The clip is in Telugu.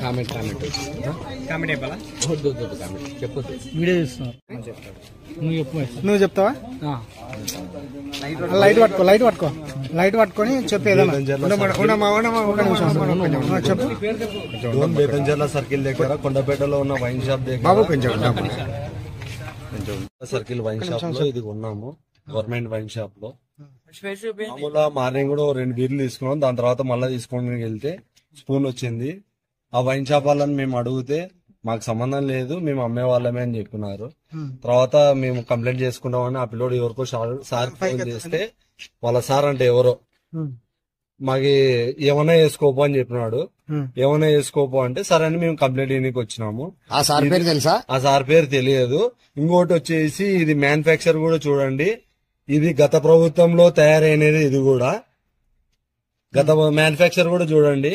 కామెంట్ కామెంట్ కామెడీ చెప్పాలా? వద్దు కామెంట్ చెప్పొద్దు. వీడియో చూస్తున్నావు నువ్వు చెప్తావా? లైట్ పట్టుకొని చెప్పేదన్నా చెప్పు. బేతంజర్ల సర్కిల్ దగ్గర కొండపేటలో ఉన్న వైన్ షాప్ దగ్గర బాబు కొంచెం సర్కిల్ వైన్ షాప్ లో ఇది ఉన్నాము. గవర్నమెంట్ వైన్ షాప్ లో మామూలుగా మార్నింగ్ కూడా 2 బీర్లు తీసుకున్నాం. దాని తర్వాత మళ్ళీ తీసుకొని వెళ్తే స్పూన్ వచ్చింది. ఆ వైన్ షాప్ వాళ్ళని మేము అడిగితే మాకు సంబంధం లేదు, మేము అమ్మే వాళ్ళమే అని చెప్పినారు. తర్వాత మేము కంప్లైంట్ చేసుకుంటామని ఆ పిల్లోడు ఎవరికో సార్ ఫోన్ చేస్తే వాళ్ళ సార్ అంటే ఎవరో మాకి ఏమన్నా వేసుకోపో అని చెప్పినాడు. ఏమన్నా వేసుకోపో అంటే సరే అని మేము కంప్లైంట్ ఇవ్వడానికి వచ్చినాము. ఆ సార్ పేరు తెలుసా? ఆ సార్ పేరు తెలియదు. ఇంకోటి వచ్చేసి ఇది మ్యానుఫ్యాక్చర్ కూడా చూడండి, ఇది గత ప్రభుత్వంలో తయారైనది. ఇది కూడా గత మ్యానుఫ్యాక్చర్ కూడా చూడండి.